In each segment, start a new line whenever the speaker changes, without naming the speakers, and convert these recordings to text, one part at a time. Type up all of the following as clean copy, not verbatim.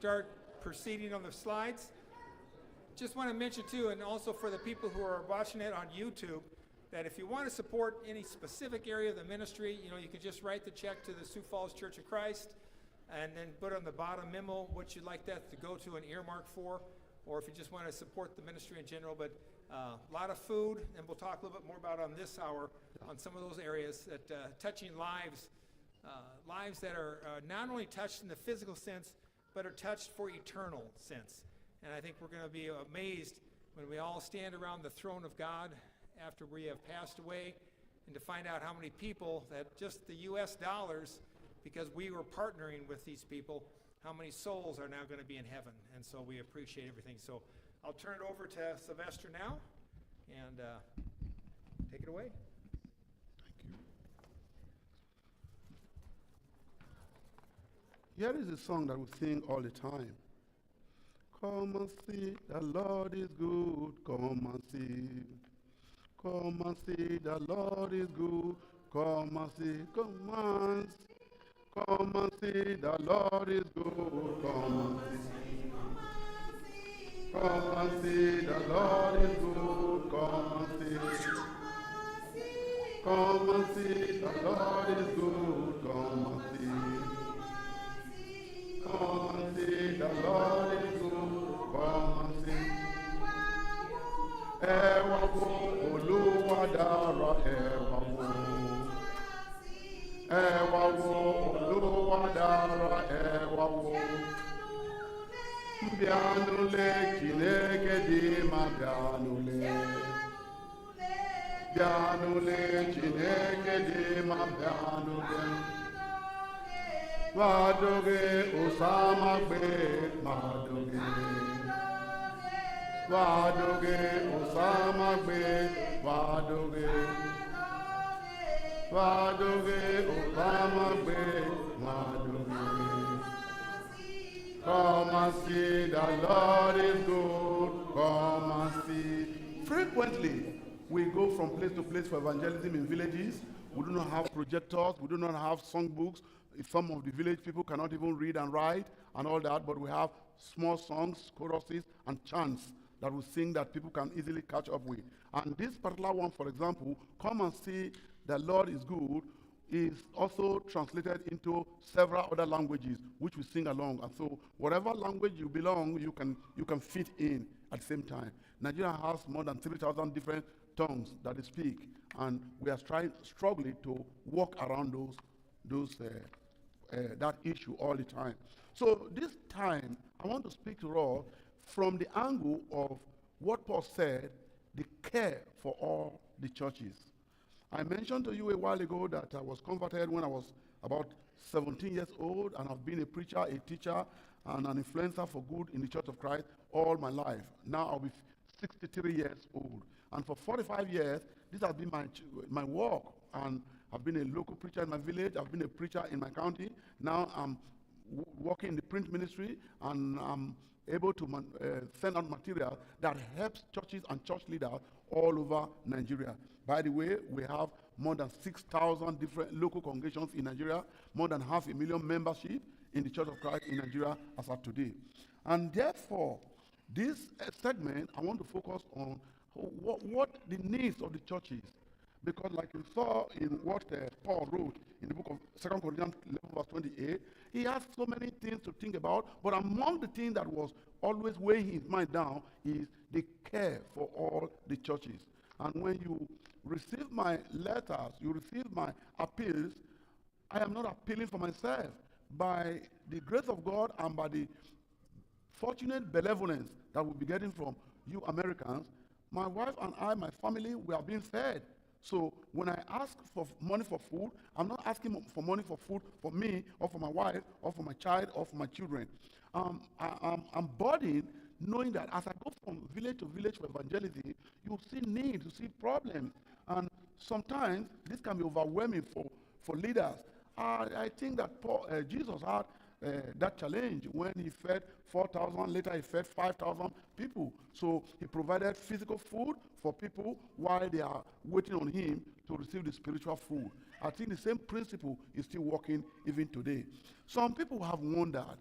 start proceeding on the slides. Just want to mention too, and also for the people who are watching it on YouTube, that if you want to support any specific area of the ministry, you can just write the check to the Sioux Falls Church of Christ and then put on the bottom memo what you'd like that to go to and earmark for, or if you just want to support the ministry in general. But a lot of food, and we'll talk a little bit more about on this hour on some of those areas that touching lives, lives that are not only touched in the physical sense, but are touched for eternal sense. And I think we're going to be amazed when we all stand around the throne of God after we have passed away, and to find out how many people that just the U.S. dollars, because we were partnering with these people, how many souls are now going to be in heaven. And so we appreciate everything. So I'll turn it over to Sylvester now, and take it away.
Thank you. Here is a song that we sing all the time. Come and see, the Lord is good. Come and see. Come and see, the Lord is good. Come and see. Come and see. Come and see, the Lord is good. Come and see. Come and see, the Lord is good. Come and see. Come and see, the Lord is good. Come and see. Come and see, the Lord is good. Come and see. Ẹwà wo Olúwa dára, ẹwà wo. Ẹwà wo Olúwa dára, ẹwà wo. Bịanụle Chineke dị mma, bịanụle. Bịanụle Chineke dị mma, bịanụle. Madoge Osama gbe, madoge. Madoge Osama gbe, madoge. Madoge Osama gbe, madoge. Come and see, the Lord is good. Come and see. Frequently, we go from place to place for evangelism in villages. We do not have projectors. We do not have songbooks. Some of the village people cannot even read and write and all that, but we have small songs, choruses, and chants that we sing that people can easily catch up with. And this particular one, for example, Come and See, the Lord is Good, is also translated into several other languages, which we sing along. And so whatever language you belong, you can fit in at the same time. Nigeria has more than 3,000 different tongues that they speak, and we are struggling to work around that issue all the time. So this time, I want to speak to us from the angle of what Paul said, the care for all the churches. I mentioned to you a while ago that I was converted when I was about 17 years old, and I've been a preacher, a teacher, and an influencer for good in the Church of Christ all my life. Now I'll be 63 years old. And for 45 years, this has been my work. And I've been a local preacher in my village. I've been a preacher in my county. Now I'm working in the print ministry, and I'm able to send out material that helps churches and church leaders all over Nigeria. By the way, we have more than 6,000 different local congregations in Nigeria, more than 500,000 membership in the Church of Christ in Nigeria as of today. And therefore, this segment, I want to focus on what the needs of the churches. Because like you saw in what Paul wrote in the book of 2 Corinthians 11, verse 28, he has so many things to think about, but among the things that was always weighing his mind down is the care for all the churches. And when you receive my letters, you receive my appeals, I am not appealing for myself. By the grace of God and by the fortunate benevolence that we'll be getting from you Americans, my wife and I, my family, we are being fed. So when I ask for money for food, I'm not asking for money for food for me or for my wife or for my child or for my children. I'm burdened knowing that as I go from village to village for evangelism, you see needs, you see problems. And sometimes this can be overwhelming for leaders. I think that Jesus had that challenge when he fed 4,000, later he fed 5,000 people. So he provided physical food for people while they are waiting on him to receive the spiritual food. I think the same principle is still working even today. Some people have wondered,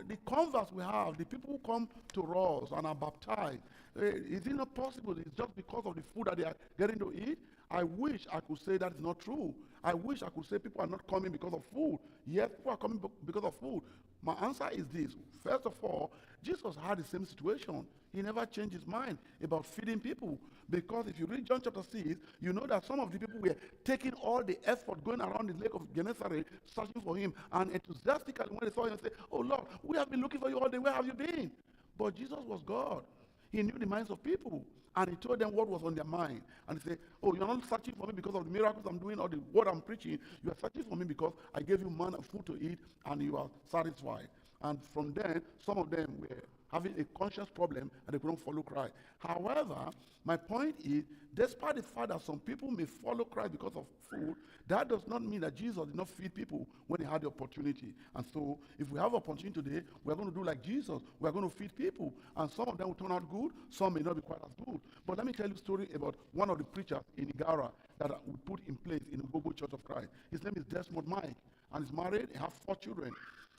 the converts we have, the people who come to us and are baptized, is it not possible it's just because of the food that they are getting to eat? I wish I could say that is not true. I wish I could say people are not coming because of food. Yes, people are coming because of food. My answer is this. First of all, Jesus had the same situation. He never changed his mind about feeding people. Because if you read John chapter 6, you know that some of the people were taking all the effort going around the lake of Gennesaret, searching for him, and enthusiastically when they saw him, say, "Oh Lord, we have been looking for you all day. Where have you been?" But Jesus was God. He knew the minds of people. And he told them what was on their mind. And he said, "Oh, you're not searching for me because of the miracles I'm doing or the word I'm preaching. You are searching for me because I gave you manna, food to eat, and you are satisfied." And from then, some of them were having a conscience problem and they couldn't follow Christ. However, my point is, despite the fact that some people may follow Christ because of food, that does not mean that Jesus did not feed people when he had the opportunity. And so, if we have opportunity today, we are going to do like Jesus. We are going to feed people. And some of them will turn out good, some may not be quite as good. But let me tell you a story about one of the preachers in Igara that we put in place in the Gogo Church of Christ. His name is Desmond Mike, and he's married, he has 4 children.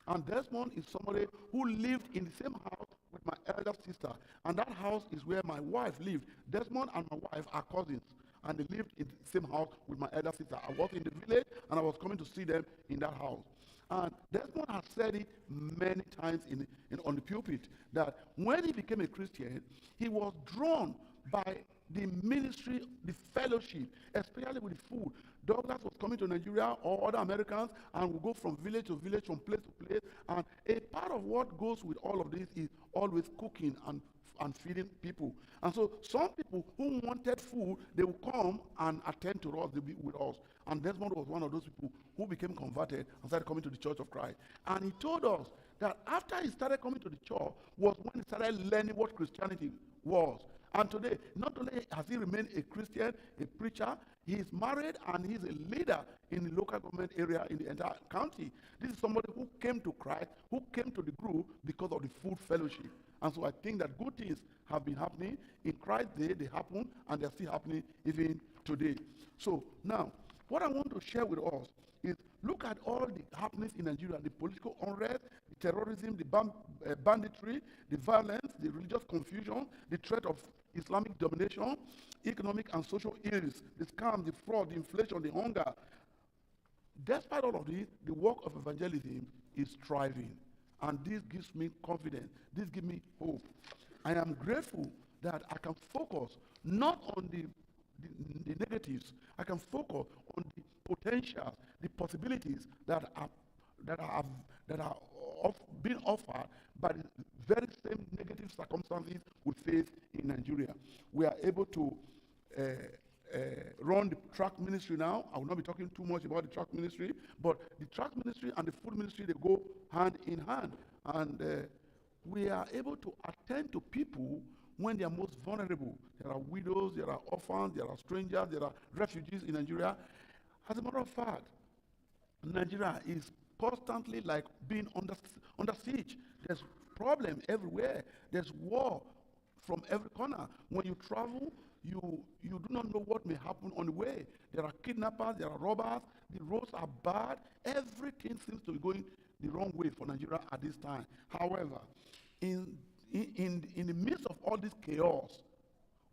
And Desmond is somebody who lived in the same house with my elder sister. And that house is where my wife lived. Desmond and my wife are cousins. And they lived in the same house with my elder sister. I was in the village and I was coming to see them in that house. And Desmond has said it many times on the pulpit that when he became a Christian, he was drawn by the ministry, the fellowship, especially with the food. Douglas was coming to Nigeria or other Americans and would go from village to village, from place to place. And a part of what goes with all of this is always cooking and feeding people. And so some people who wanted food, they would come and attend to us, they'll be with us. And Desmond was one of those people who became converted and started coming to the Church of Christ. And he told us that after he started coming to the church was when he started learning what Christianity was. And today, not only has he remained a Christian, a preacher, he is married and he's a leader in the local government area in the entire county. This is somebody who came to Christ, who came to the group because of the food fellowship. And so I think that good things have been happening. In Christ's day, they happen, and they're still happening even today. So now, what I want to share with us is look at all the happenings in Nigeria, the political unrest, the terrorism, the banditry, the violence, the religious confusion, the threat of Islamic domination, economic and social ills, the scam, the fraud, the inflation, the hunger. Despite all of this, the work of evangelism is thriving. And this gives me confidence. This gives me hope. I am grateful that I can focus not on the negatives. I can focus on the potentials, the possibilities that are being offered by the very same negative circumstances we face in Nigeria. We are able to run the track ministry now. I will not be talking too much about the track ministry, but the track ministry and the food ministry, they go hand in hand. And we are able to attend to people when they are most vulnerable. There are widows, there are orphans, there are strangers, there are refugees in Nigeria. As a matter of fact, Nigeria is constantly like being under siege. There's problem everywhere. There's war from every corner. When you travel, you do not know what may happen on the way. There are kidnappers, there are robbers, the roads are bad. Everything seems to be going the wrong way for Nigeria at this time. However, in the midst of all this chaos,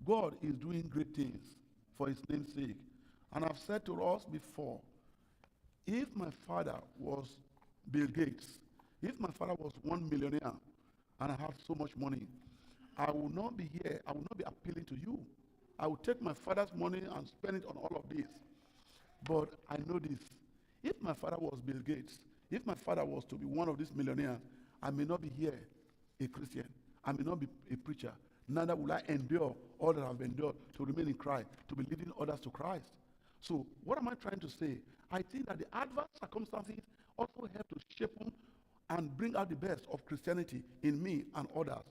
God is doing great things for his name's sake. And I've said to us before, if my father was Bill Gates, if my father was $1 millionaire and I have so much money, I will not be here. I will not be appealing to you. I will take my father's money and spend it on all of this. But I know this. If my father was Bill Gates, if my father was to be one of these millionaires, I may not be here a Christian. I may not be a preacher. Neither will I endure all that I've endured to remain in Christ, to be leading others to Christ. So what am I trying to say? I think that the adverse circumstances also help to shape and bring out the best of Christianity in me and others.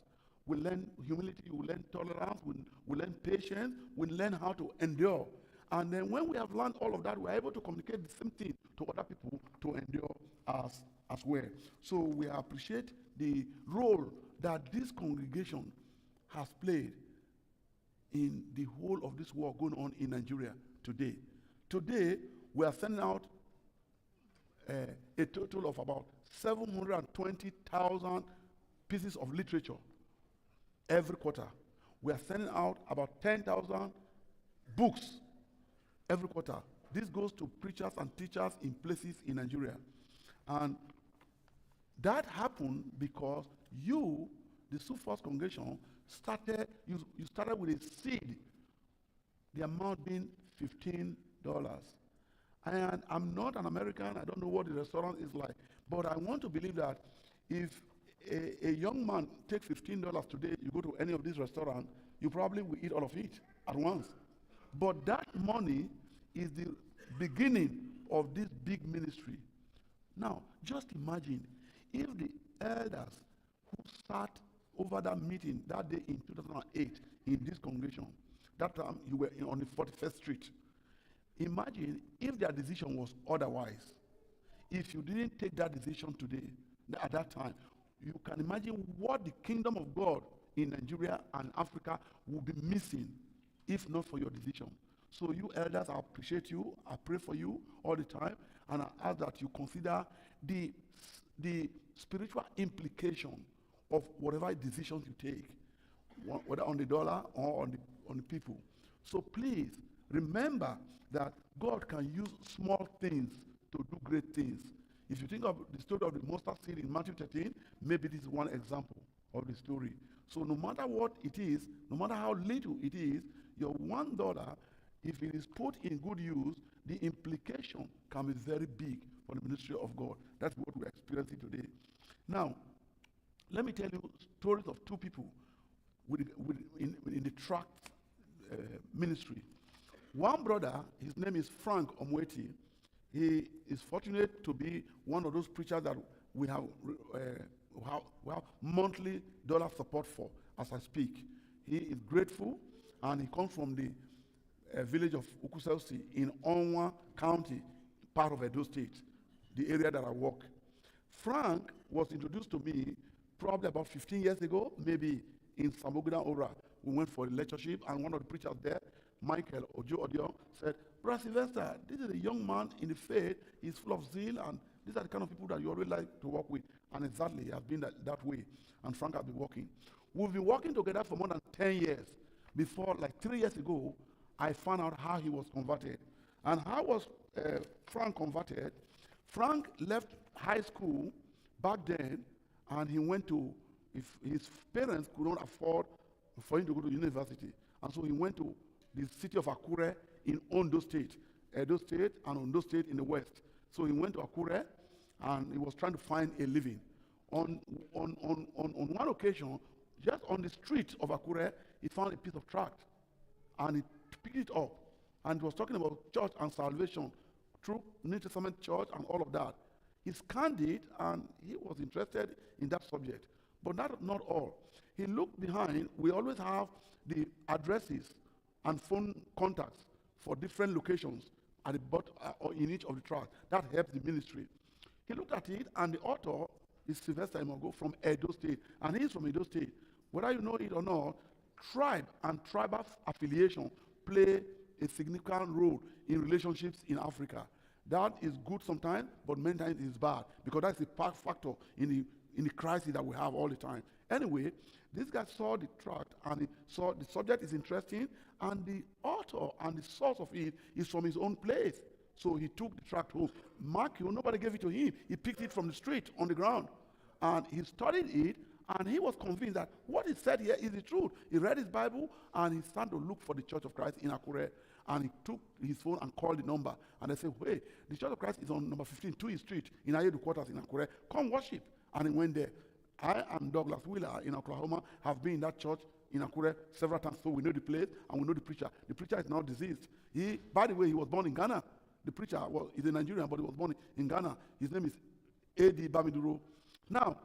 We learn humility, we learn tolerance, we learn patience, we learn how to endure. And then when we have learned all of that, we're able to communicate the same thing to other people to endure as well. So we appreciate the role that this congregation has played in the whole of this war going on in Nigeria today. Today, we are sending out a total of about 720,000 pieces of literature every quarter. We are sending out about 10,000 books every quarter. This goes to preachers and teachers in places in Nigeria. And that happened because you, the Sioux Falls congregation, you started with a seed, the amount being $15. And I'm not an American, I don't know what the restaurant is like, but I want to believe that if a young man takes $15 today, you go to any of these restaurants, you probably will eat all of it at once. But that money is the beginning of this big ministry. Now, just imagine if the elders who sat over that meeting that day in 2008 in this congregation, that time you were on the 41st Street, imagine if their decision was otherwise. If you didn't take that decision today, at that time, you can imagine what the kingdom of God in Nigeria and Africa would be missing if not for your decision. So you elders, I appreciate you. I pray for you all the time. And I ask that you consider the spiritual implication of whatever decisions you take, whether on the dollar or on the people. So please remember that God can use small things to do great things. If you think of the story of the mustard seed in Matthew 13, maybe this is one example of the story. So no matter what it is, no matter how little it is, your $1, if it is put in good use, the implication can be very big for the ministry of God. That's what we're experiencing today. Now, let me tell you stories of two people in the tract ministry. One brother, his name is Frank Omweti. He is fortunate to be one of those preachers that we have monthly dollar support for as I speak. He is grateful, and he comes from the village of Ukuselsi in Onwa County, part of Edo State, the area that I work. Frank was introduced to me probably about 15 years ago, maybe in Samogina Ora. We went for a lectureship, and one of the preachers there, Michael Ojo Odio, said, Brother Sylvester, this is a young man in the faith. He's full of zeal, and these are the kind of people that you always like to work with. And exactly, he has been that way. And Frank has been working. We've been working together for more than 10 years. Before, like 3 years ago, I found out how he was converted. And how was Frank converted? Frank left high school back then, and he went to, if his parents could not afford for him to go to university. And so he went to the city of Akure in Ondo State, Edo State and Ondo State in the west. So he went to Akure, and he was trying to find a living. On one occasion, just on the street of Akure, he found a piece of tract, and he picked it up, and he was talking about church and salvation through New Testament church and all of that. He scanned it, and he was interested in that subject. But not all. He looked behind. We always have the addresses and phone contacts for different locations at the bottom or in each of the tracts. That helps the ministry. He looked at it, and the author is Sylvester Imogo from Edo State, and he's from Edo State. Whether you know it or not, tribe and tribal affiliation play a significant role in relationships in Africa. That is good sometimes, but many times it's bad, because that's a factor in the crisis that we have all the time. Anyway, this guy saw the tract, and he saw the subject is interesting, and the author and the source of it is from his own place. So he took the tract home. Mark you, nobody gave it to him. He picked it from the street on the ground, and he studied it, and he was convinced that what he said here is the truth. He read his Bible, and he started to look for the Church of Christ in Akure, and he took his phone and called the number, and they said, hey, the Church of Christ is on number 15, 2 Street in Ayedu quarters in Akure. Come worship. And he went there. I and Douglas Wheeler in Oklahoma have been in that church in Akure several times, so we know the place and we know the preacher. The preacher is now deceased. By the way, he was born in Ghana. The preacher is a Nigerian, but he was born in Ghana. His name is A.D. Bamiduro. Now,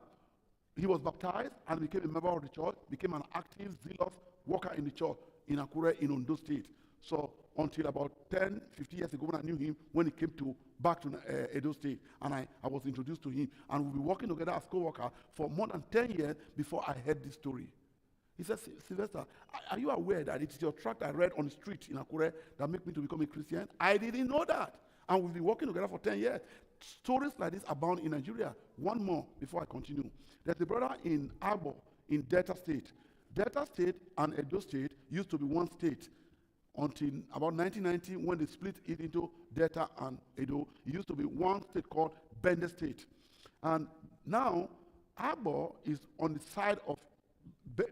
he was baptized and became a member of the church, became an active, zealous worker in the church in Akure in Ondo State. So until about 10, 15 years ago when I knew him, when he came back to Edo State, and I was introduced to him. And we've been working together as co-worker for more than 10 years before I heard this story. He said, Sylvester, are you aware that it is your tract I read on the street in Akure that made me to become a Christian? I didn't know that. And we've been working together for 10 years. Stories like this abound in Nigeria. One more before I continue. There's a brother in Agbo in Delta State. Delta State and Edo State used to be one state until about 1990 when they split it into Delta and Edo. It used to be one state called Bende State. And now Agbo is on the side of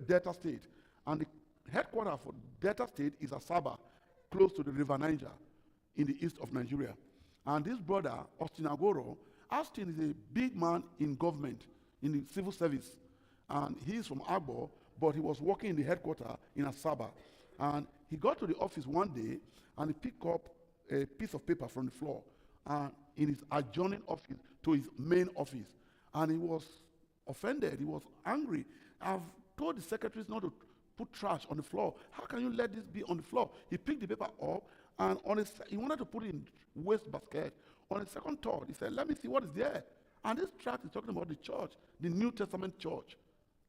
Delta State. And the headquarters for Delta State is Asaba, close to the River Niger in the east of Nigeria. And this brother, Austin Agoro, Austin is a big man in government, in the civil service. And he's from Agbo, but he was working in the headquarters in Asaba. And he got to the office one day, and he picked up a piece of paper from the floor in his adjoining office to his main office. And he was offended. He was angry. I've told the secretaries not to put trash on the floor. How can you let this be on the floor? He picked the paper up, and he wanted to put it in waste basket. On his second thought, he said, let me see what is there. And this tract is talking about the church, the New Testament church.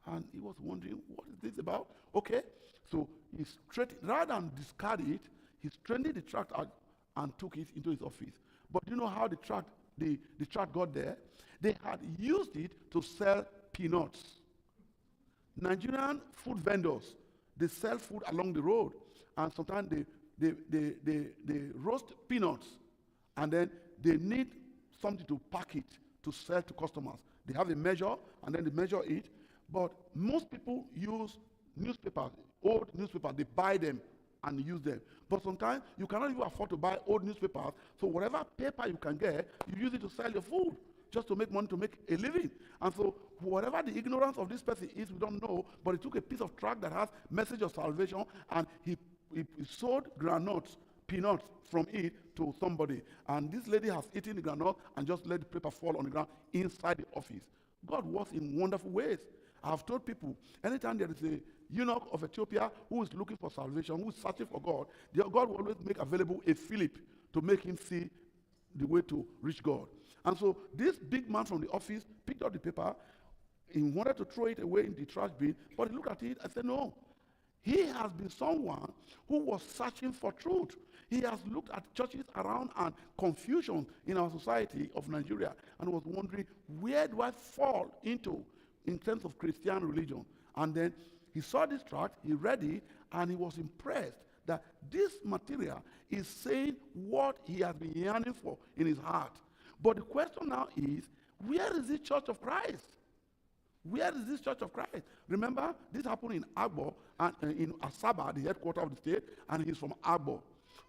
And he was wondering, what is this about? Okay, so rather than discard it, he straightened the tract out and took it into his office. But do you know how the tract got there? They had used it to sell peanuts. Nigerian food vendors, they sell food along the road, and sometimes they roast peanuts, and then they need something to pack it to sell to customers. They have a measure, and then they measure it. But most people use newspapers, old newspapers. They buy them and use them. But sometimes you cannot even afford to buy old newspapers, so whatever paper you can get, you use it to sell your food, just to make money, to make a living. And so whatever the ignorance of this person is, we don't know, but he took a piece of tract that has message of salvation, and he sold granules, peanuts from it to somebody. And this lady has eaten the granule and just let the paper fall on the ground inside the office. God works in wonderful ways. I have told people, anytime there is a eunuch of Ethiopia who is looking for salvation, who is searching for God, God will always make available a Philip to make him see the way to reach God. And so this big man from the office picked up the paper. He wanted to throw it away in the trash bin, but he looked at it and said, no. He has been someone who was searching for truth. He has looked at churches around and confusion in our society of Nigeria and was wondering, where do I fall into in terms of Christian religion? And then he saw this tract, he read it, and he was impressed that this material is saying what he has been yearning for in his heart. But the question now is, where is the Church of Christ? Where is this Church of Christ? Remember, this happened in Agbo, and in Asaba, the headquarters of the state, and he's from Agbo.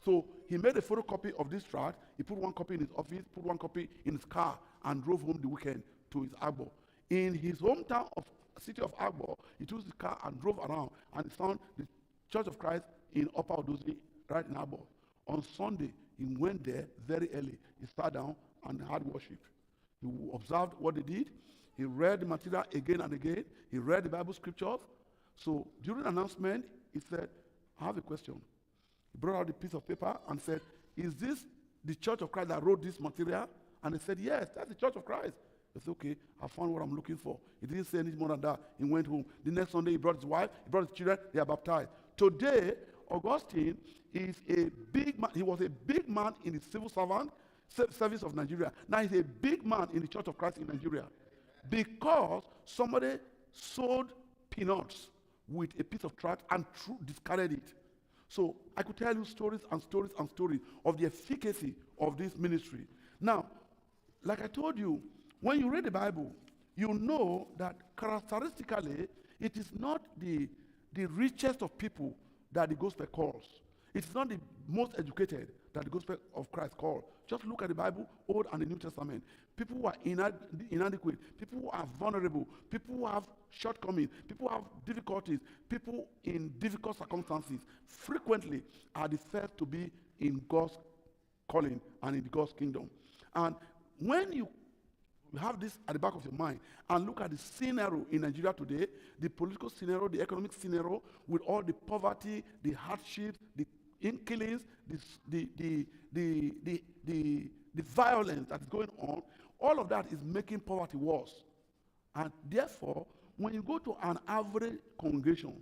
So he made a photocopy of this tract. He put one copy in his office, put one copy in his car, and drove home the weekend to his Agbo. In his hometown of city of Agbo, he took his car and drove around, and he found the Church of Christ in Upper Odozi, right in Agbo. On Sunday, he went there very early. He sat down and had worship. He observed what they did. He read the material again and again. He read the Bible scriptures. So during the announcement, he said, I have a question. He brought out a piece of paper and said, is this the Church of Christ that wrote this material? And they said, yes, that's the Church of Christ. He said, okay, I found what I'm looking for. He didn't say anything more than that. He went home. The next Sunday, he brought his wife, he brought his children, they are baptized. Today, Augustine is a big man. He was a big man in the civil service of Nigeria. Now he's a big man in the Church of Christ in Nigeria. Because somebody sold peanuts with a piece of tract and discarded it. So I could tell you stories and stories and stories of the efficacy of this ministry. Now, like I told you, when you read the Bible, you know that characteristically, it is not the richest of people that the gospel calls. It's not the most educated that the gospel of Christ calls. Just look at the Bible, Old and the New Testament. People who are inadequate, people who are vulnerable, people who have shortcomings, people who have difficulties, people in difficult circumstances, frequently are the first to be in God's calling and in God's kingdom. And when you have this at the back of your mind and look at the scenario in Nigeria today, the political scenario, the economic scenario, with all the poverty, the hardships, the killings, the violence that is going on, all of that is making poverty worse. And therefore, when you go to an average congregation,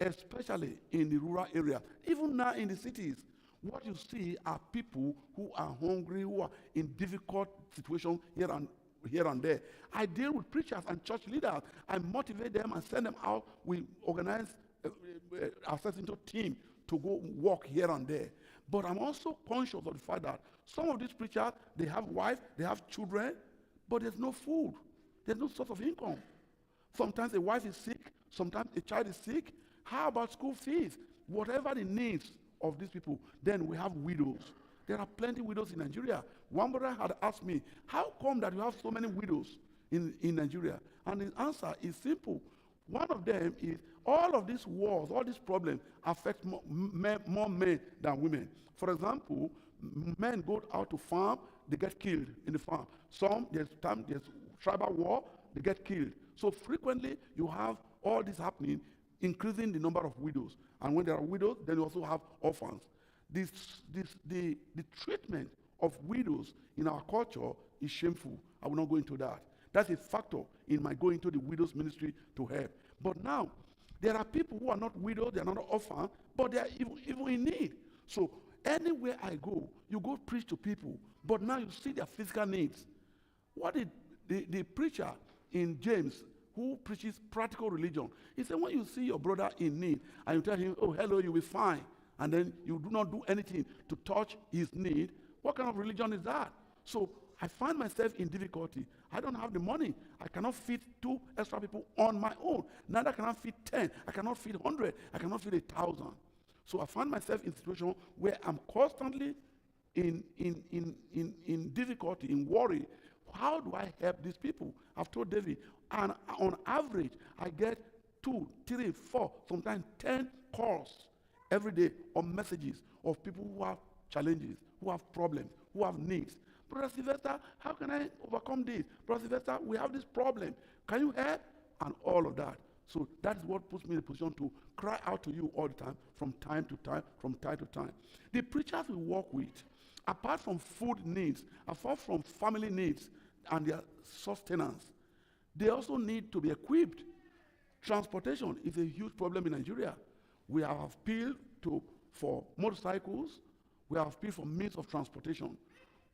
especially in the rural areas, even now in the cities, What you see are people who are hungry, who are in difficult situations here and there. I deal with preachers and church leaders. I motivate them and send them out. We organize ourselves into a team to go walk here and there. But I'm also conscious of the fact that some of these preachers, they have wives, they have children, but there's no food. There's no source of income. Sometimes a wife is sick. Sometimes a child is sick. How about school fees? Whatever the needs of these people, then we have widows. There are plenty of widows in Nigeria. One brother had asked me, how come that you have so many widows in Nigeria? And the answer is simple. One of them is all of these wars, all these problems affect more men than women. For example, men go out to farm, they get killed in the farm. There's tribal war, they get killed. So frequently you have all this happening, increasing the number of widows. And when there are widows, then you also have orphans. The treatment of widows in our culture is shameful. I will not go into that. That's a factor in my going to the widows ministry to help. But now, there are people who are not widows, they are not orphans, but they are even in need. So anywhere I go, you go preach to people, but now you see their physical needs. What did the preacher in James, who preaches practical religion, he said, when you see your brother in need, and you tell him, oh, hello, you'll be fine, and then you do not do anything to touch his need, what kind of religion is that? So I find myself in difficulty. I don't have the money. I cannot feed 2 extra people on my own. Neither can I feed 10. I cannot feed 100. I cannot feed 1,000. So I find myself in a situation where I'm constantly in difficulty, in worry. How do I help these people? I've told David, and on average, I get 2, 3, 4, sometimes 10 calls every day or messages of people who have challenges, who have problems, who have needs. Brother Sylvester, how can I overcome this? Brother Sylvester, we have this problem. Can you help? And all of that. So that is what puts me in a position to cry out to you all the time, from time to time, from time to time. The preachers we work with, apart from food needs, apart from family needs and their sustenance, they also need to be equipped. Transportation is a huge problem in Nigeria. We have appealed for motorcycles. We have appealed for means of transportation.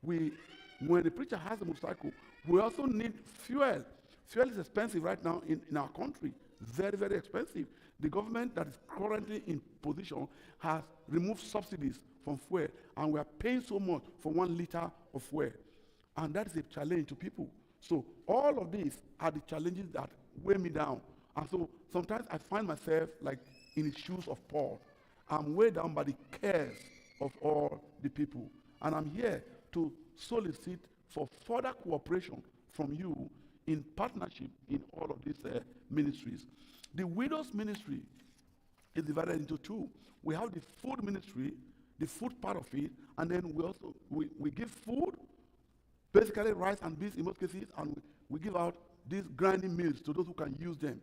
When the preacher has a motorcycle, we also need fuel. Fuel is expensive right now in our country. Very, very expensive. The government that is currently in position has removed subsidies from fuel, and we are paying so much for 1 liter of fuel. And that is a challenge to people. So all of these are the challenges that weigh me down. And so sometimes I find myself like in the shoes of Paul. I'm weighed down by the cares of all the people. And I'm here to solicit for further cooperation from you in partnership in all of these ministries. The widows ministry is divided into 2. We have the food ministry, the food part of it, and then we give food, basically rice and beans in most cases, and we give out these grinding meals to those who can use them.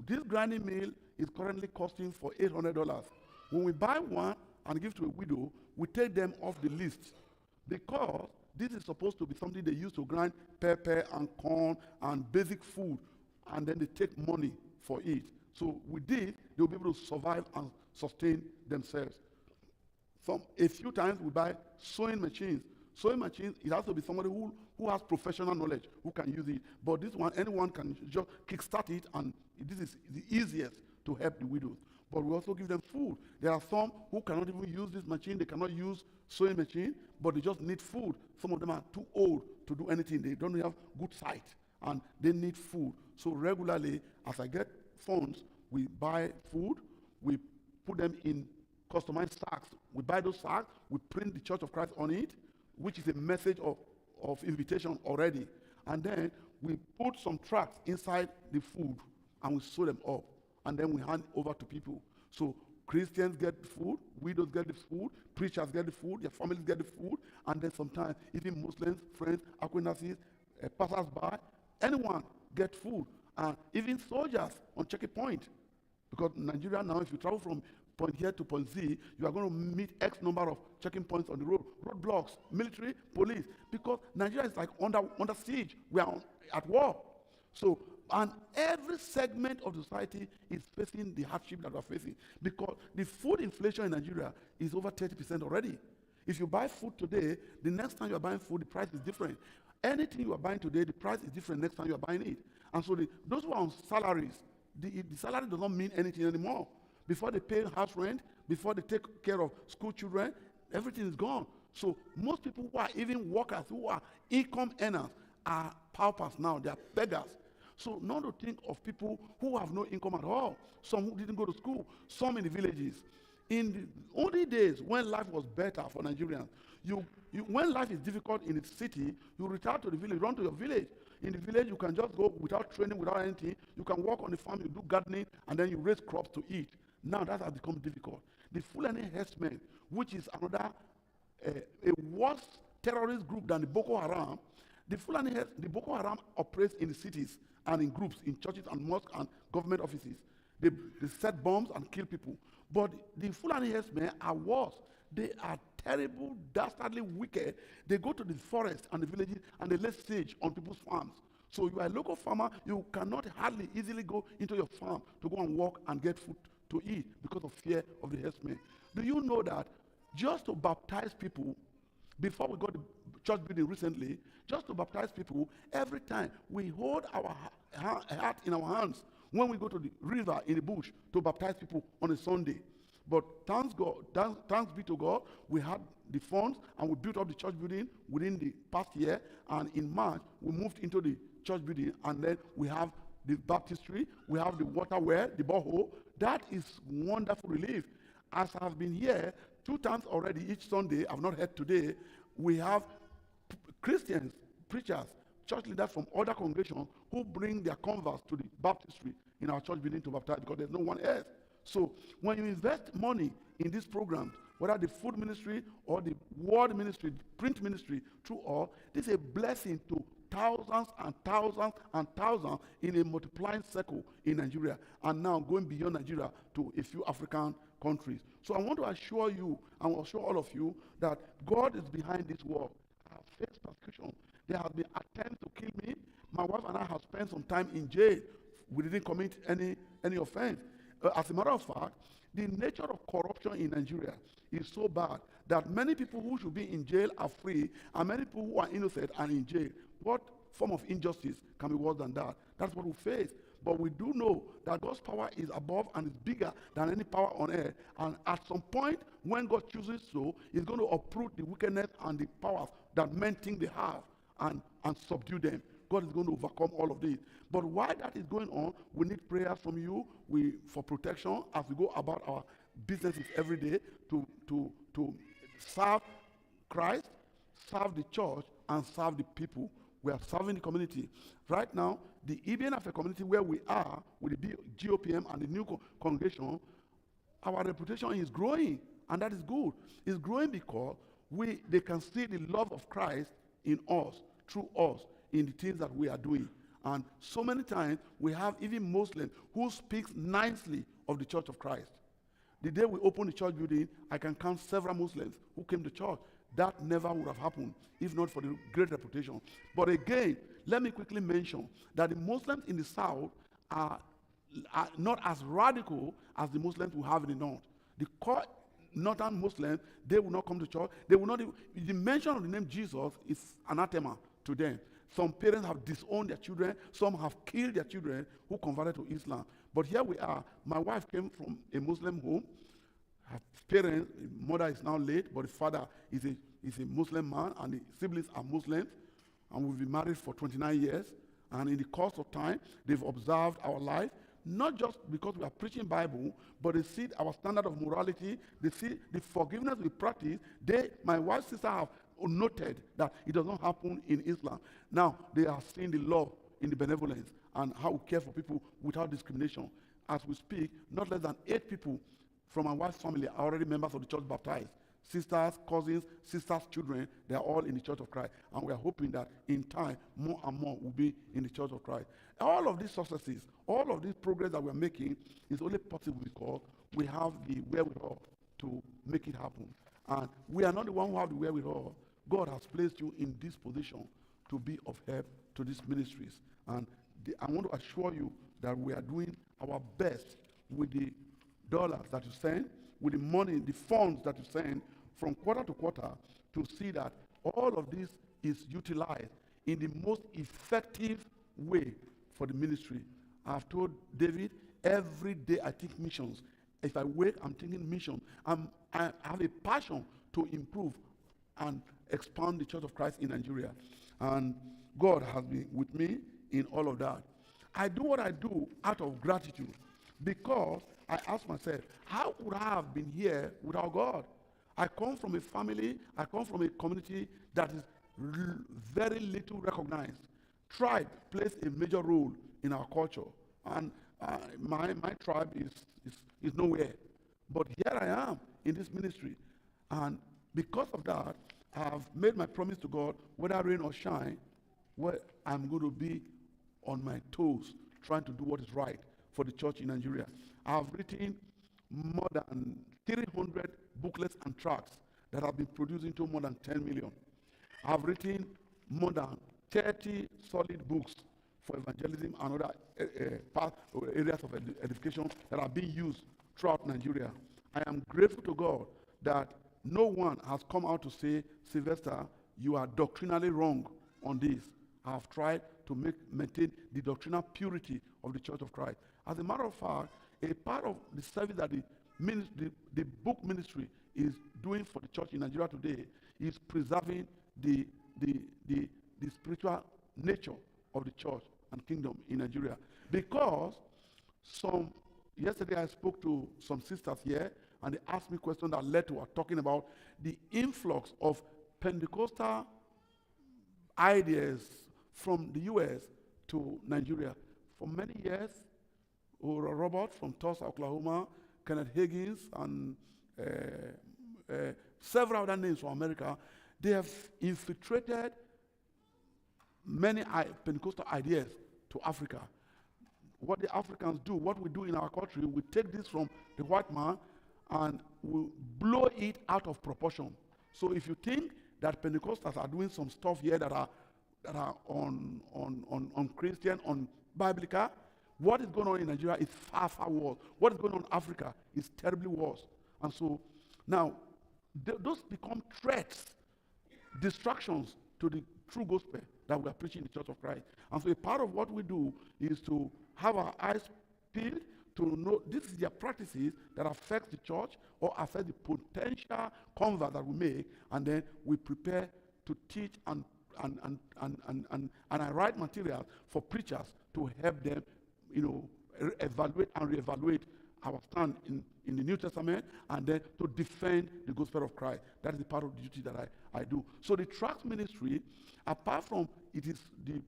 This grinding meal is currently costing for $800. When we buy one and give to a widow, we take them off the list, because this is supposed to be something they use to grind pepper and corn and basic food, and then they take money for it. So with this, they'll be able to survive and sustain themselves. A few times we buy sewing machines. Sewing machines, it has to be somebody who has professional knowledge, who can use it. But this one, anyone can just kickstart it, and this is the easiest to help the widows. But we also give them food. There are some who cannot even use this machine. They cannot use sewing machine, but they just need food. Some of them are too old to do anything. They don't have good sight, and they need food. So regularly, as I get funds, we buy food. We put them in customized sacks. We buy those sacks. We print the Church of Christ on it, which is a message of invitation already. And then we put some tracts inside the food, and we sew them up. And then we hand over to people. So Christians get the food, widows get the food, preachers get the food, their families get the food, and then sometimes even Muslims, friends, acquaintances, passers-by, anyone get food. And even soldiers on checking point. Because in Nigeria now, if you travel from point here to point Z, you are going to meet X number of checking points on the road, roadblocks, military, police, because Nigeria is like under siege. We are at war. So and every segment of the society is facing the hardship that we're facing, because the food inflation in Nigeria is over 30% already. If you buy food today, the next time you're buying food, the price is different. Anything you are buying today, the price is different next time you're buying it. And so those who are on salaries, the salary does not mean anything anymore. Before they pay house rent, before they take care of school children, everything is gone. So most people who are even workers, who are income earners, are paupers now. They are beggars. So not to think of people who have no income at all, some who didn't go to school, some in the villages. In the only days when life was better for Nigerians, when life is difficult in the city, you retire to the village, run to your village. In the village, you can just go without training, without anything. You can work on the farm, you do gardening, and then you raise crops to eat. Now that has become difficult. The Fulani herdsmen, which is another a worse terrorist group than the Boko Haram, the Boko Haram operates in the cities and in groups, in churches and mosques and government offices. They set bombs and kill people. But the Fulani herdsmen are worse. They are terrible, dastardly wicked. They go to the forest and the villages and they lay siege on people's farms. So you are a local farmer, you cannot hardly easily go into your farm to go and walk and get food to eat because of fear of the herdsmen. Do you know that just to baptize people, before we got the church building recently, just to baptize people, every time we hold our hat in our hands when we go to the river in the bush to baptize people on a Sunday. But thanks be to God, we had the funds and we built up the church building within the past year. And in March, we moved into the church building, and then we have the baptistry, we have the water well, the borehole. That is wonderful relief. As I have been here 2 times already each Sunday, I've not heard today, we have Christians, preachers, church leaders from other congregations who bring their converts to the baptistry in our church building to baptize, because there's no one else. So when you invest money in these programs, whether the food ministry or the word ministry, the print ministry, through all, this is a blessing to thousands and thousands and thousands in a multiplying circle in Nigeria, and now going beyond Nigeria to a few African countries. So I want to assure you, and assure all of you, that God is behind this work. I have faced persecution. There have been attempts to kill me. My wife and I have spent some time in jail. We didn't commit any offense. As a matter of fact, the nature of corruption in Nigeria is so bad that many people who should be in jail are free, and many people who are innocent are in jail. What form of injustice can be worse than that? That's what we face. But we do know that God's power is above and is bigger than any power on earth. And at some point, when God chooses so, He's going to uproot the wickedness and the powers that men think they have and subdue them. God is going to overcome all of this. But while that is going on, we need prayers from you for protection as we go about our businesses every day to serve Christ, serve the church, and serve the people. We are serving the community. Right now, the EBNF community where we are with the GOPM and the new congregation, our reputation is growing, and that is good. It's growing because they can see the love of Christ in us, through us, in the things that we are doing. And so many times, we have even Muslims who speak nicely of the Church of Christ. The day we opened the church building, I can count several Muslims who came to church. That never would have happened if not for the great reputation. But again, let me quickly mention that the Muslims in the South are not as radical as the Muslims we have in the North. The core Northern Muslims, they will not come to church. They will not. The mention of the name Jesus is anathema to them. Some parents have disowned their children. Some have killed their children who converted to Islam. But here we are. My wife came from a Muslim home. Her parents, the mother is now late, but the father is a Muslim man, and the siblings are Muslims. And we've been married for 29 years. And in the course of time, they've observed our life, not just because we are preaching Bible, but they see our standard of morality. They see the forgiveness we practice. My wife's sister have noted that it does not happen in Islam. Now, they are seeing the love in the benevolence and how we care for people without discrimination. As we speak, not less than 8 people from my wife's family are already members of the church baptized. Sisters, cousins, sisters' children, they are all in the Church of Christ. And we are hoping that in time, more and more will be in the Church of Christ. All of these successes, all of this progress that we are making is only possible because we have the wherewithal to make it happen. And we are not the one who have the wherewithal. God has placed you in this position to be of help to these ministries. And I want to assure you that we are doing our best with the dollars that you send, with the money, the funds that you send from quarter to quarter, to see that all of this is utilized in the most effective way for the ministry. I've told David, every day I think missions. If I wake, I'm thinking mission. I have a passion to improve and expand the Church of Christ in Nigeria. And God has been with me in all of that. I do what I do out of gratitude, because I ask myself, how could I have been here without God? I come from a family, I come from a community that is very little recognized. Tribe plays a major role in our culture, and my tribe is nowhere. But here I am in this ministry, and because of that, I've made my promise to God, whether rain or shine, where I'm going to be on my toes, trying to do what is right for the church in Nigeria. I've written more than 300 booklets and tracts that have been produced into more than 10 million. I've written more than 30 solid books for evangelism and other areas of edification that are being used throughout Nigeria. I am grateful to God that no one has come out to say, Sylvester, you are doctrinally wrong on this. I have tried to maintain the doctrinal purity of the Church of Christ. As a matter of fact, a part of the service that the book ministry is doing for the church in Nigeria today is preserving the spiritual nature of the church and kingdom in Nigeria. Because yesterday I spoke to some sisters here, and they asked me questions that led to us talking about the influx of Pentecostal ideas from the U.S. to Nigeria. For many years, Oral Robert from Tulsa, Oklahoma, Kenneth Hagin, and several other names from America, they have infiltrated many Pentecostal ideas to Africa. What the Africans do, what we do in our country, we take this from the white man and we blow it out of proportion. So if you think that Pentecostals are doing some stuff here that are on Christian, on biblical, what is going on in Nigeria is far, far worse. What is going on in Africa is terribly worse. And so now, those become threats, distractions to the true gospel that we are preaching in the Church of Christ. And so a part of what we do is to have our eyes peeled to know this is their practices that affect the church or affect the potential convert that we make, and then we prepare to teach and I write materials for preachers to help them, evaluate and reevaluate our stand in the New Testament, and then to defend the gospel of Christ. That is the part of the duty that I do. So the tracts ministry, apart from it is the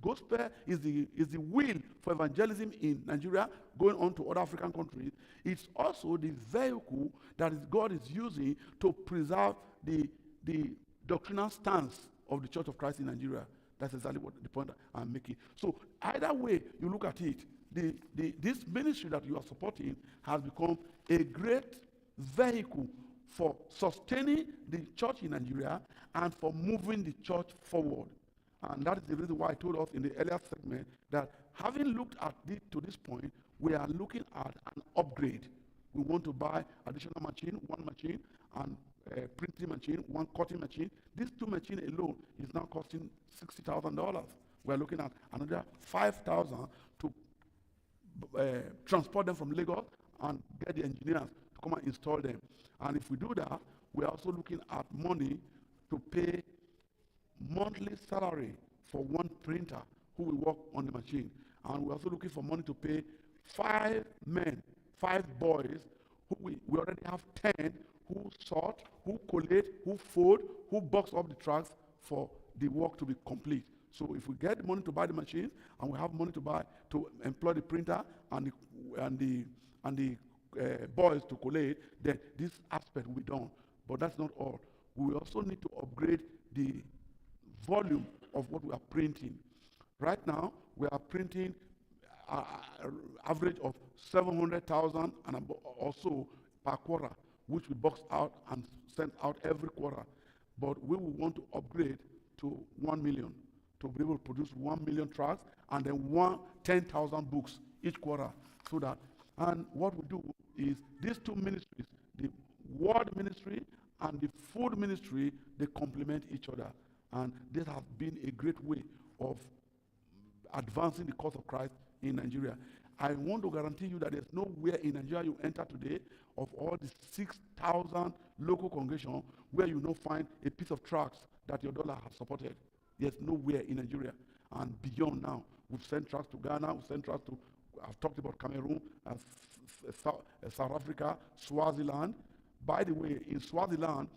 gospel, is the will for evangelism in Nigeria going on to other African countries, it's also the vehicle that God is using to preserve the doctrinal stance of the Church of Christ in Nigeria. That's exactly what the point I'm making. So either way you look at it, this ministry that you are supporting has become a great vehicle for sustaining the church in Nigeria and for moving the church forward. And that is the reason why I told us in the earlier segment that having looked at it to this point, we are looking at an upgrade. We want to buy additional machine, one machine, and printing machine, one cutting machine. These two machines alone is now costing $60,000. We're looking at another $5,000 to transport them from Lagos and get the engineers to come and install them. And if we do that, we're also looking at money to pay monthly salary for one printer who will work on the machine. And we're also looking for money to pay 5 men, 5 boys, who we already have 10 who sort, who collate, who fold, who box up the tracks for the work to be complete. So if we get money to buy the machines, and we have money to employ the printer and the boys to collate, then this aspect will be done. But that's not all. We also need to upgrade the volume of what we are printing. Right now, we are printing average of 700,000 and or so per quarter, which we box out and send out every quarter. But we will want to upgrade to 1 million. to be able to produce 1 million tracts and then 10,000 books each quarter. So that, and what we do is these two ministries, the word ministry and the food ministry, they complement each other. And this has been a great way of advancing the cause of Christ in Nigeria. I want to guarantee you that there's nowhere in Nigeria you enter today of all the 6,000 local congregations where you don't find a piece of tracts that your dollar has supported. There's nowhere in Nigeria. And beyond now, we've sent tracts to Ghana, we've sent tracts to, I've talked about Cameroon, South Africa, Swaziland. By the way, in Swaziland,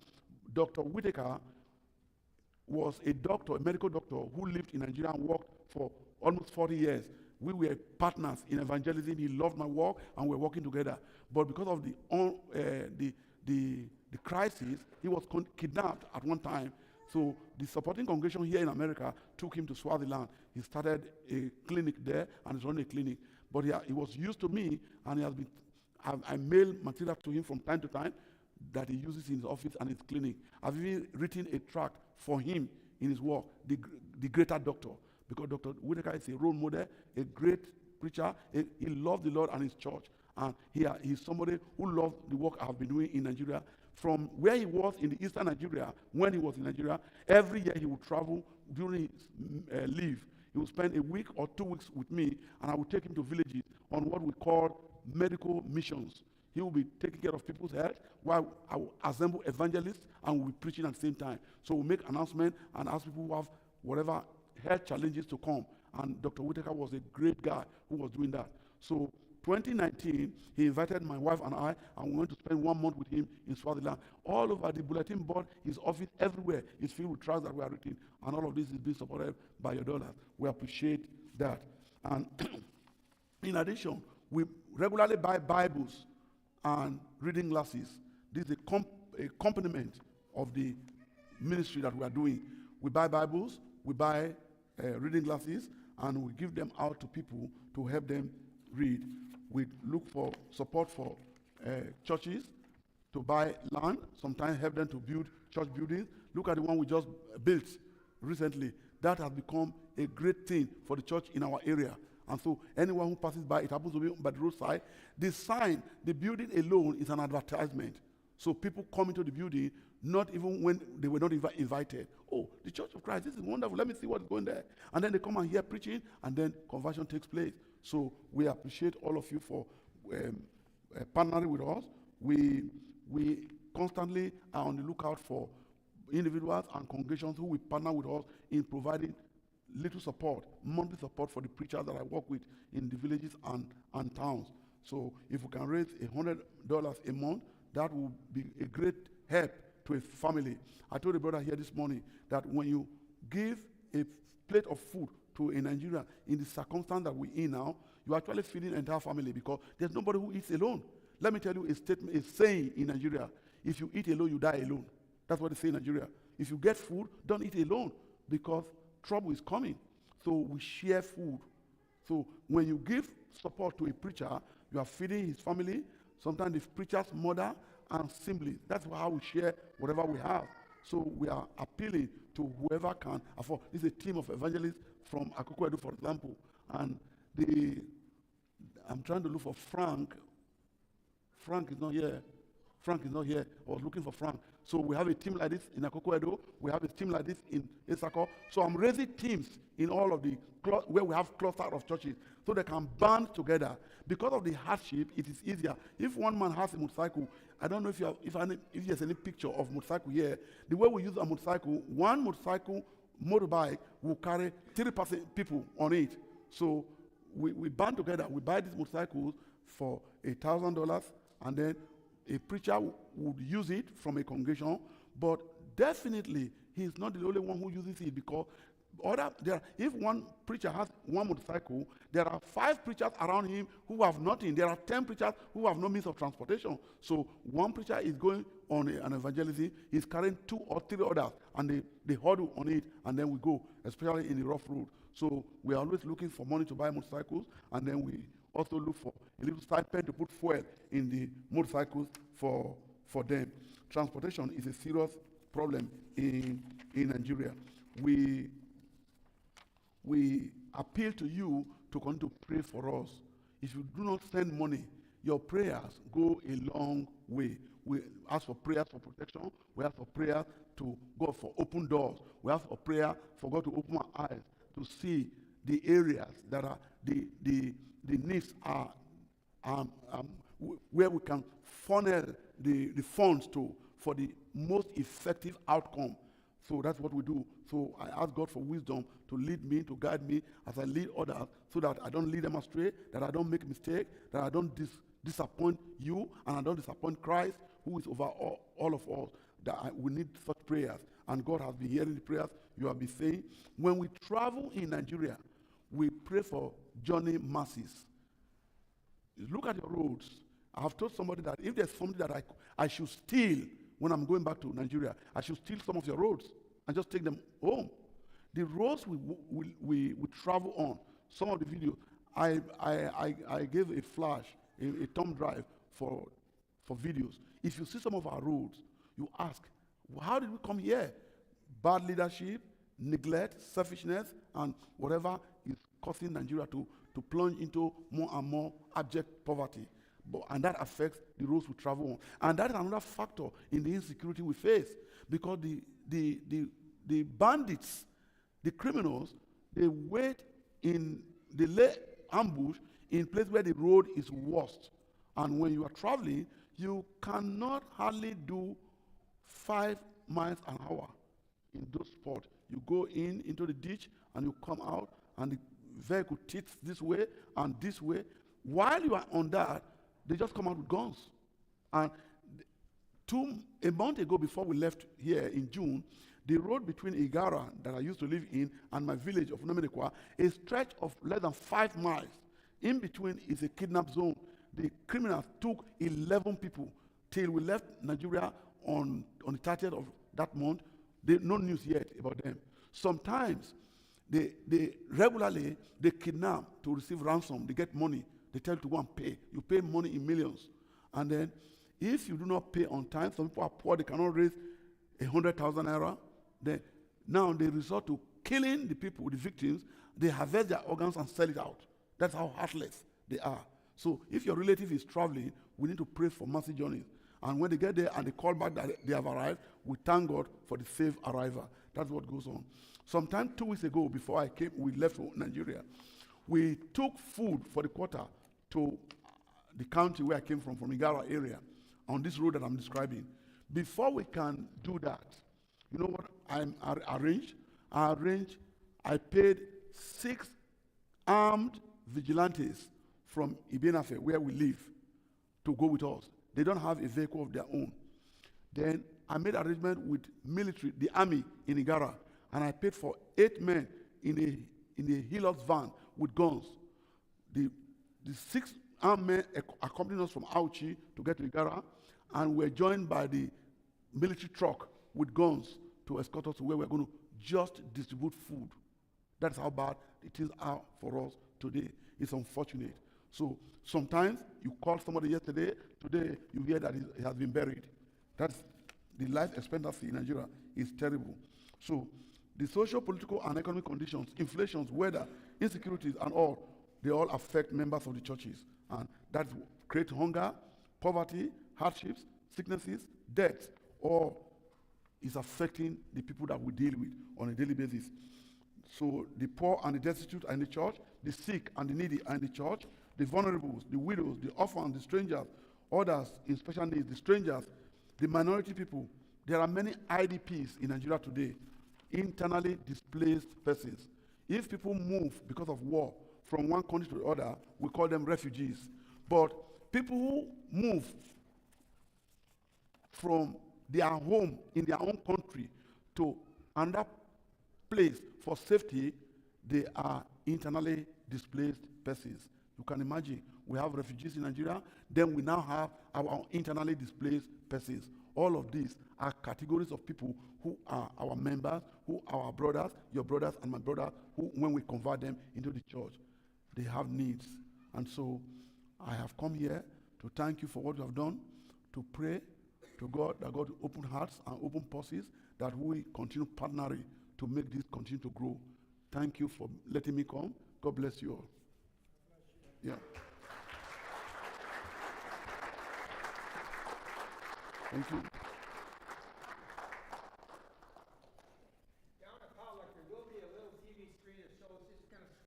Dr. Whitaker was a doctor, a medical doctor, who lived in Nigeria and worked for almost 40 years. We were partners in evangelism. He loved my work, and we were working together. But because of the crisis, he was kidnapped at one time. So the supporting congregation here in America took him to Swaziland. He started a clinic there, and he's running a clinic. But he was used to me, and he has been. I mail material to him from time to time that he uses in his office and his clinic. I've even written a tract for him in his work, the Greater Doctor, because Dr. Whitaker is a role model, a great preacher. He loves the Lord and his church. And he's somebody who loves the work I've been doing in Nigeria. From where he was in the eastern Nigeria, when he was in Nigeria, every year he would travel during his leave. He would spend a week or 2 weeks with me, and I would take him to villages on what we call medical missions. He will be taking care of people's health while I will assemble evangelists and we'll be preaching at the same time. So we'll make announcements and ask people who have whatever health challenges to come. And Dr. Whitaker was a great guy who was doing that. So 2019, he invited my wife and I, and we went to spend 1 month with him in Swaziland. All over the bulletin board, his office, everywhere is filled with tracts that we are written, and all of this is being supported by your dollars. We appreciate that. And in addition, we regularly buy Bibles and reading glasses. This is a complement of the ministry that we are doing. We buy Bibles, we buy reading glasses, and we give them out to people to help them read. We look for support for churches to buy land, sometimes help them to build church buildings. Look at the one we just built recently. That has become a great thing for the church in our area. And so anyone who passes by, it happens to be by the roadside, the sign, the building alone is an advertisement. So people come into the building, not even when they were not invited. Oh, the Church of Christ, this is wonderful. Let me see what's going there. And then they come and hear preaching, and then conversion takes place. So we appreciate all of you for partnering with us. We constantly are on the lookout for individuals and congregations who will partner with us in providing little support, monthly support for the preachers that I work with in the villages and towns. So if we can raise $100 a month, that will be a great help to a family. I told a brother here this morning that when you give a plate of food to a Nigerian in the circumstance that we're in now, you're actually feeding the entire family, because there's nobody who eats alone. Let me tell you a saying in Nigeria: if you eat alone, you die alone. That's what they say in Nigeria. If you get food, don't eat alone, because trouble is coming. So we share food. So when you give support to a preacher, you are feeding his family, sometimes the preacher's mother and siblings. That's how we share whatever we have. So we are appealing to whoever can afford. This is a team of evangelists from Akoko Edo, for example. And I'm trying to look for Frank. Frank is not here. Frank is not here. I was looking for Frank. So we have a team like this in Akoko Edo. We have a team like this in Isako. So I'm raising teams in all of the where we have cluster of churches, so they can band together. Because of the hardship, it is easier. If one man has a motorcycle, I don't know if there's any picture of motorcycle here. The way we use a motorcycle, one motorbike will carry 3 people on it. So we band together. We buy these motorcycles for $1,000, and then a preacher would use it from a congregation, but definitely he's not the only one who uses it, because if one preacher has one motorcycle, there are 5 preachers around him who have nothing. There are 10 preachers who have no means of transportation. So one preacher is going on an evangelism, he's carrying 2 or 3 others, and they huddle on it, and then we go, especially in the rough road. So we are always looking for money to buy motorcycles, and then we also look for a little stipend to put fuel in the motorcycles for them. Transportation is a serious problem in Nigeria. We we appeal to you to continue to pray for us. If you do not send money, your prayers go a long way. We ask for prayers for protection. We ask for prayer to God for open doors. We ask for prayer for God to open our eyes to see the areas that are the needs are where we can funnel the funds to for the most effective outcome. So that's what we do. So I ask God for wisdom to lead me, to guide me as I lead others, so that I don't lead them astray, that I don't make mistakes, that I don't disappoint you, and I don't disappoint Christ, who is over all of us. We need such prayers. And God has been hearing the prayers you have been saying. When we travel in Nigeria, we pray for journey mercies. Look at your roads. I have told somebody that if there's something that I should steal when I'm going back to Nigeria, I should steal some of your roads and just take them home. The roads we travel on, some of the videos, I gave a flash, a thumb drive for videos. If you see some of our roads, you ask, well, how did we come here? Bad leadership, neglect, selfishness, and whatever is causing Nigeria to plunge into more and more abject poverty. And that affects the roads we travel on. And that is another factor in the insecurity we face, because the bandits, the criminals, they lay ambush in places where the road is worst. And when you are traveling, you cannot hardly do 5 miles an hour in those spots. You go into the ditch and you come out, and the vehicle tilts this way and this way. While you are on that, they just come out with guns. And a month ago, before we left here in June, the road between Igara, that I used to live in, and my village of Nomenekwa, a stretch of less than 5 miles. In between is a kidnap zone. The criminals took 11 people till we left Nigeria on the 30th of that month. No news yet about them. Sometimes they regularly kidnap to receive ransom. They get money. They tell you to go and pay. You pay money in millions. And then if you do not pay on time, some people are poor, they cannot raise 100,000 naira. Now they resort to killing the people, the victims. They harvest their organs and sell it out. That's how heartless they are. So if your relative is traveling, we need to pray for mercy journeys. And when they get there and they call back that they have arrived, we thank God for the safe arrival. That's what goes on. Sometime 2 weeks ago, before we left for Nigeria, we took food for the quarter to the county where I came from Igara area, on this road that I'm describing. Before we can do that, you know what I arranged? I paid 6 armed vigilantes from Ibenafe, where we live, to go with us. They don't have a vehicle of their own. Then I made arrangement with military, the army in Igara, and I paid for 8 men in a Hilux van with guns. The 6 armed men accompanied us from Auchi to get to Igara, and we're joined by the military truck with guns to escort us to where we're going to just distribute food. That's how bad it is out for us today. It's unfortunate. So sometimes you call somebody yesterday, today you hear that he has been buried. That's the life expectancy in Nigeria is terrible. So the social, political, and economic conditions, inflations, weather, insecurities, and all, they all affect members of the churches. And that creates hunger, poverty, hardships, sicknesses, deaths, or is affecting the people that we deal with on a daily basis. So the poor and the destitute are in the church, the sick and the needy are in the church, the vulnerables, the widows, the orphans, the strangers, others in special needs, the strangers, the minority people. There are many IDPs in Nigeria today, internally displaced persons. If people move because of war from one country to the other, we call them refugees. But people who move from their home in their own country to another place for safety, they are internally displaced persons. You can imagine, we have refugees in Nigeria, then we now have our internally displaced persons. All of these are categories of people who are our members, who are our brothers, your brothers and my brother, who, when we convert them into the church, they have needs. And so I have come here to thank you for what you have done, to pray to God, that God will open hearts and open purses, that we continue partnering to make this continue to grow. Thank you for letting me come. God bless you all. Yeah. Thank you.